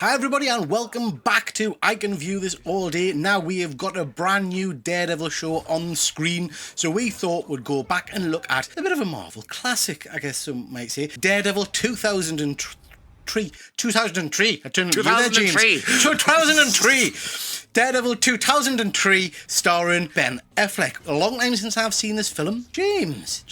Hi everybody and welcome back to I Can View This All Day. Now we have got a brand new Daredevil show on screen, so we thought we'd go back and look at a bit of a Marvel classic, I guess some might say. Daredevil 2003. 2003. I turned to you there, James. 2003. Daredevil 2003, starring Ben Affleck. A long time since I've seen this film. James.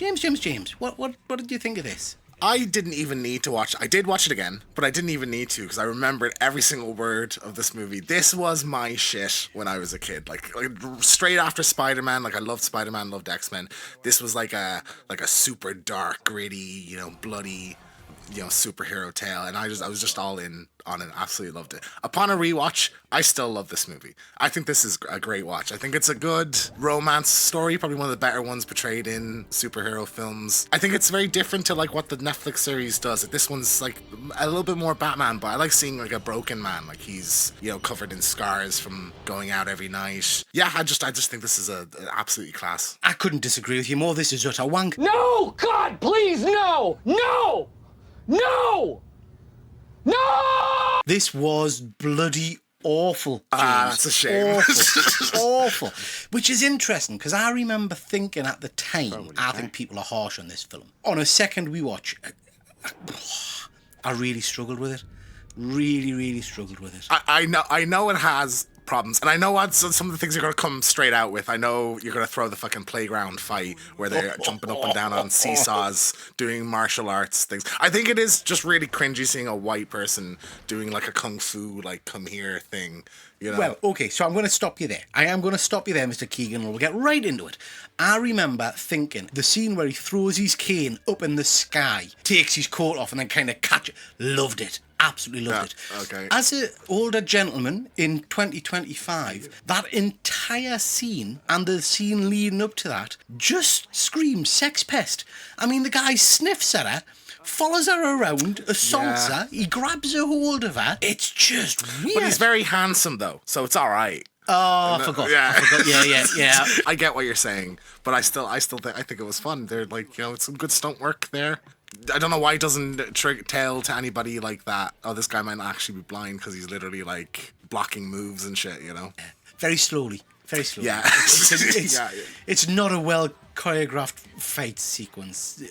What did you think of this? I didn't even need to watch. I did watch it again, but I didn't even need to because I remembered every single word of this movie. This was my shit when I was a kid. Like straight after Spider-Man. Like I loved Spider-Man, loved X-Men. This was like a super dark, gritty, bloody, superhero tale, and I was just all in on it. Absolutely loved it. Upon a rewatch, I still love this movie. I think this is a great watch. I think it's a good romance story, probably one of the better ones portrayed in superhero films. I think it's very different to like what the Netflix series does. Like, this one's like a little bit more Batman, but I like seeing like a broken man, like he's covered in scars from going out every night. Yeah, I just think this is an absolutely class. I couldn't disagree with you more. This is utter wank. No! God, please, no! No! No! No! This was bloody awful, James. That's a shame. Awful. Which is interesting, because I remember thinking at the time, I think people are harsh on this film. On a second rewatch, I really struggled with it. Really struggled with it. I know it has problems, and I know some of the things you're going to come straight out with. I know you're going to throw the fucking playground fight where they're jumping up and down on seesaws, doing martial arts things. I think it is just really cringy seeing a white person doing like a kung fu, like come here thing. Well, okay, so I'm going to stop you there. I am going to stop you there, Mr. Keegan, and we'll get right into it. I remember thinking the scene where he throws his cane up in the sky, takes his coat off, and then kind of catch it. Loved it. Absolutely loved it. Okay. As an older gentleman in 2025, that entire scene and the scene leading up to that just screams sex pest. I mean, the guy sniffs at her, follows her around, assaults her, he grabs a hold of her. It's just weird. But he's very handsome though, so it's all right. Oh, I forgot. Yeah. I get what you're saying, but I still think it was fun. They're like, it's some good stunt work there. I don't know why he doesn't tell to anybody like that. Oh, this guy might not actually be blind because he's literally like blocking moves and shit. Very slowly. Yeah. It's not a well choreographed fight sequence.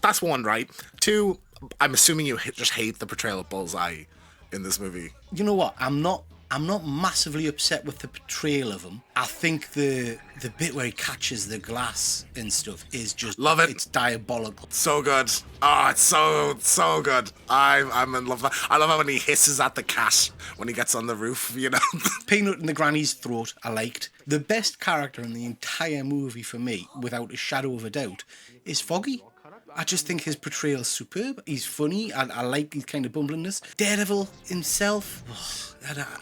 That's one, right? Two, I'm assuming you just hate the portrayal of Bullseye in this movie. You know what? I'm not massively upset with the portrayal of him. I think the bit where he catches the glass and stuff is just... Love it. It's diabolical. So good. Oh, it's so good. I'm in love with that. I love how when he hisses at the cat when he gets on the roof, Peanut in the granny's throat, I liked. The best character in the entire movie for me, without a shadow of a doubt, is Foggy. I just think his portrayal is superb. He's funny. I like his kind of bumblingness. Daredevil himself...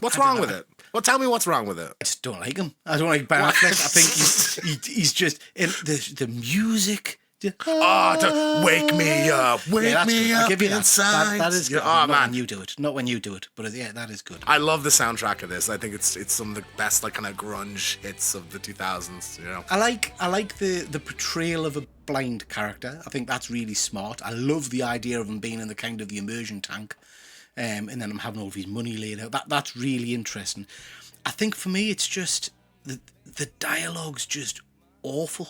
What's wrong with it? Well, tell me what's wrong with it. I just don't like him. I don't like Ben Affleck. I think he's just... the music... Wake me up, wake me up. I'll give you inside. That is good. Oh, Not when you do it. Not when you do it. But yeah, that is good. I love the soundtrack of this. I think it's some of the best like kind of grunge hits of the 2000s. I like the portrayal of a blind character. I think that's really smart. I love the idea of him being in the kind of the immersion tank, and then him having all of his money laid out. That's really interesting. I think for me, it's just the dialogue's just awful.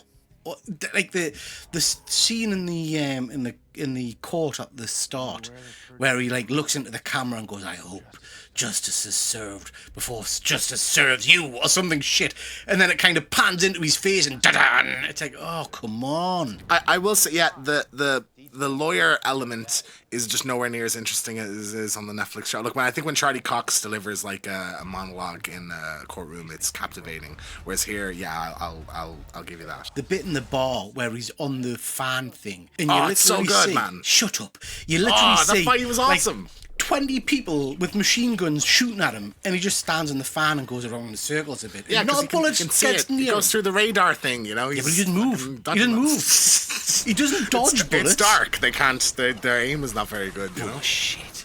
Like the scene in the court at the start where he like looks into the camera and goes, "I hope justice is served before justice serves you," or something shit, and then it kind of pans into his face and da-da, it's like, oh, come on. I will say, yeah, the lawyer element is just nowhere near as interesting as it is on the Netflix show. Look, I think when Charlie Cox delivers like a monologue in a courtroom, it's captivating. Whereas here, yeah, I'll give you that. The bit in the bar where he's on the fan thing, and you it's so good, see, man. Shut up. You literally see that fight was awesome. 20 people with machine guns shooting at him, and he just stands in the fan and goes around in circles a bit. Yeah, not a bullet gets near him. It goes through the radar thing, Yeah, but he didn't move. He didn't move. He doesn't dodge bullets. It's dark. They can't. Their aim is not very good. Oh shit.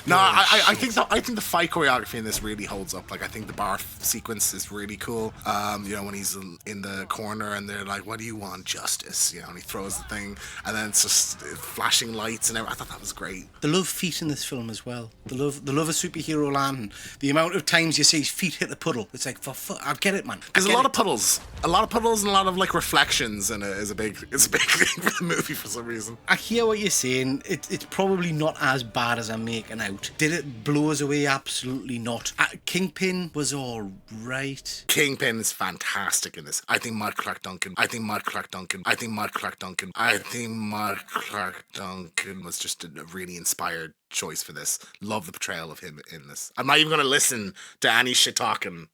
No, I think the fight choreography in this really holds up. Like, I think the bar sequence is really cool. When he's in the corner and they're like, "What do you want? Justice?" And he throws the thing, and then it's just flashing lights and everything. I thought that was great. They love feet in this film as well. They love a superhero landing. The amount of times you see his feet hit the puddle, it's like, I get it, man. There's a lot of puddles, and a lot of like reflections, and it's a big thing for the movie for some reason. I hear what you're saying. It's probably not as bad as I'm making out. Did it blow us away? Absolutely not. Kingpin was all right. Kingpin is fantastic in this. I think Mark Clark Duncan was just a really inspired choice for this. Love the portrayal of him in this. I'm not even going to listen to any shit talking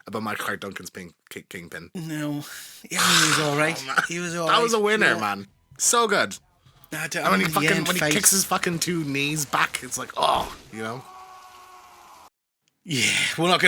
about Mike Clark Duncan's being Kingpin. No. Yeah, he was all right. He was all right. That was a winner, man. So good. When he kicks his fucking two knees back, it's like, Yeah, we're not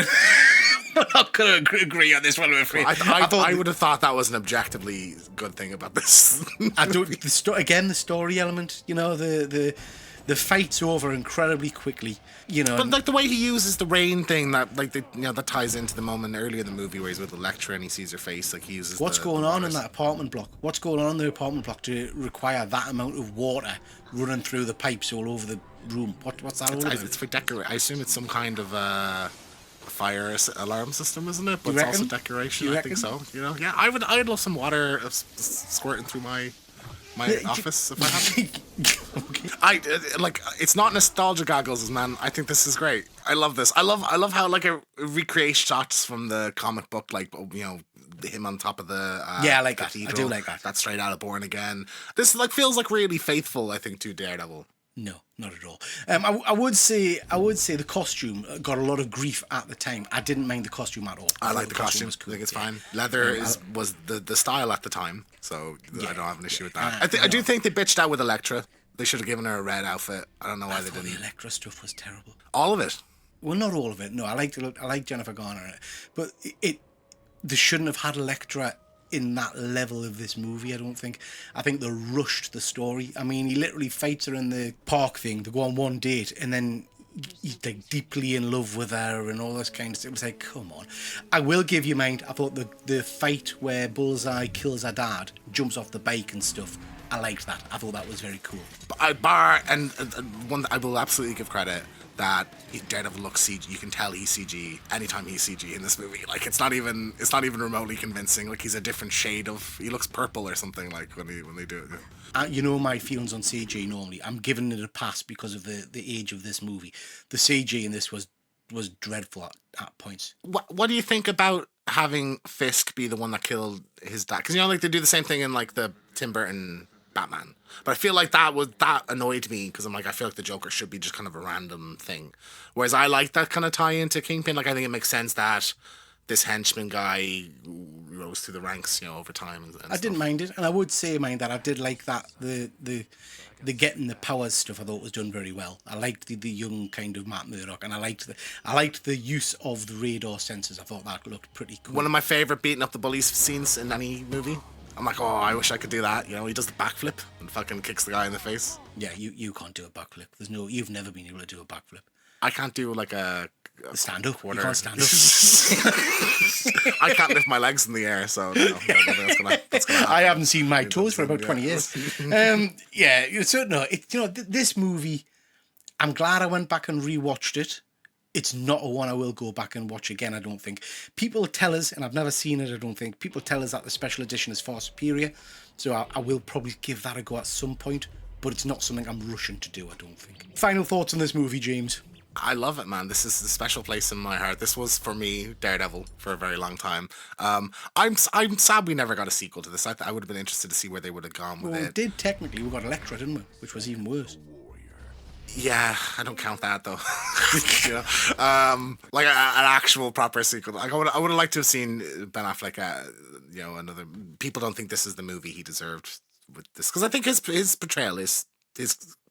gonna agree on this one, I'm afraid. I would have thought that was an objectively good thing about this. The story element, the fight's over incredibly quickly, But like the way he uses the rain thing, that ties into the moment earlier in the movie where he's with Elektra and he sees her face, like he uses. What's going on in that apartment block? What's going on in the apartment block to require that amount of water running through the pipes all over the room? What's that all about? It's for decoration. I assume it's some kind of fire alarm system, isn't it? But it's also decoration. I think so. Yeah, I'd love some water squirting through my office if I had to. Okay. It's not nostalgia goggles, man. I think this is great. I love this. I love how like it recreates shots from the comic book, like him on top of the I like that. cathedral. I do like that. That's straight out of Born Again. This feels like really faithful, I think, to Daredevil. No, not at all. I would say the costume got a lot of grief at the time. I didn't mind the costume at all. I like the costume. Cool. I think it's fine. Leather was the style at the time, so I don't have an issue with that. I do think they bitched out with Elektra. They should have given her a red outfit. I don't know why they didn't. The Elektra stuff was terrible. All of it. Well, not all of it. No, I like Jennifer Garner in it, but they shouldn't have had Elektra in that level of this movie. I don't think. I think they rushed the story. I mean, he literally fights her in the park thing. They go on one date, and then he's like deeply in love with her and all this kind of stuff. It was like, come on. I will give you mind. I thought the fight where Bullseye kills her dad, jumps off the bike and stuff, I liked that. I thought that was very cool. One I will absolutely give credit that Daredevil looks CG. You can tell he's CG anytime he's CG in this movie. Like it's not even remotely convincing. Like he's a different shade of. He looks purple or something like when they do it. My feelings on CG normally. I'm giving it a pass because of the age of this movie. The CG in this was dreadful at points. What do you think about having Fisk be the one that killed his dad? Because like they do the same thing in like the Tim Burton Batman, but I feel like that annoyed me because I'm like, I feel like the Joker should be just kind of a random thing, whereas I like that kind of tie into Kingpin. Like I think it makes sense that this henchman guy rose through the ranks, over time. And I didn't mind it, and I would say that I did like that the getting the powers stuff. I thought was done very well. I liked the young kind of Matt Murdock, and I liked the use of the radar sensors. I thought that looked pretty cool. One of my favorite beating up the bullies scenes in any movie. I'm like, I wish I could do that. He does the backflip and fucking kicks the guy in the face. Yeah, you can't do a backflip. You've never been able to do a backflip. I can't do like a stand up. You can't stand up. I can't lift my legs in the air, so that's gonna happen. I haven't seen my toes for about 20 years. This movie, I'm glad I went back and rewatched it. It's not a one I will go back and watch again, I don't think. People tell us, and I've never seen it, I don't think, people tell us that the special edition is far superior, so I will probably give that a go at some point, but it's not something I'm rushing to do, I don't think. Final thoughts on this movie, James? I love it, man. This is a special place in my heart. This was, for me, Daredevil for a very long time. I'm sad we never got a sequel to this. I would have been interested to see where they would have gone with it. We did, technically. We got Elektra, didn't we? Which was even worse. Yeah, I don't count that though. Like an actual proper sequel. Like I would have liked to have seen Ben Affleck. Another. People don't think this is the movie he deserved with this, because I think his portrayal his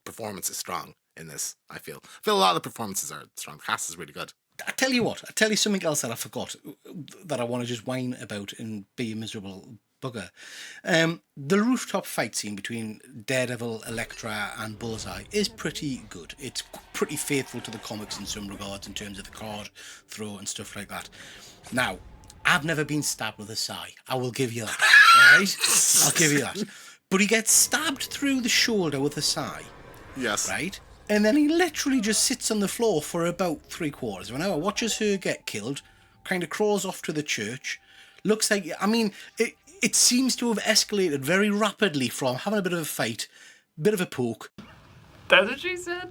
performance is strong in this. I feel a lot of the performances are strong. The cast is really good. I tell you something else that I forgot that I want to just whine about and be a miserable bugger. The rooftop fight scene between Daredevil, Elektra and Bullseye is pretty good. It's pretty faithful to the comics in some regards in terms of the card throw and stuff like that. Now, I've never been stabbed with a sai. I will give you that. All right? I'll give you that. But he gets stabbed through the shoulder with a sai. Yes. Right? And then he literally just sits on the floor for about 3/4 of an hour, watches her get killed, kind of crawls off to the church. Looks like, I mean, it seems to have escalated very rapidly from having a bit of a fight, bit of a poke. That's what she said?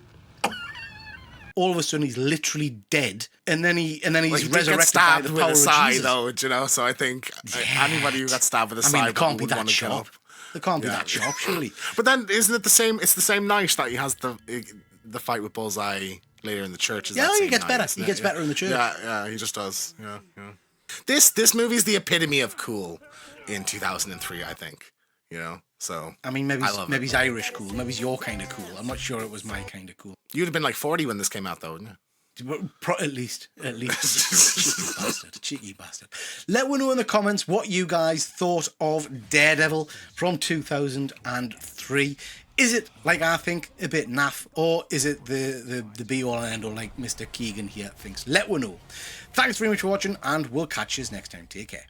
All of a sudden, he's literally dead, and then he's Well, he did get resurrected by stabbed the with power a of sai, Jesus. though, you know. So I think anybody who got stabbed with a sai they can't be would that want to get sharp. up. They can't be that sharp, surely. But then, isn't it the same? It's the same night that he has the fight with Bullseye later in the church. Is Yeah, that he same gets night, better. isn't He it? gets better in the church. Yeah, he just does. Yeah. This movie's the epitome of cool in 2003, I think. You know, so I mean, maybe love it. he's Irish cool. Maybe he's your kind of cool. I'm not sure it was my kind of cool. You'd have been like 40 when this came out, though, wouldn't you? At least. Cheeky bastard. Let me know in the comments what you guys thought of Daredevil from 2003. Is it, like I think, a bit naff, or is it the be-all and end-all like Mr. Keegan here thinks? Let me know. Thanks very much for watching, and we'll catch you next time. Take care.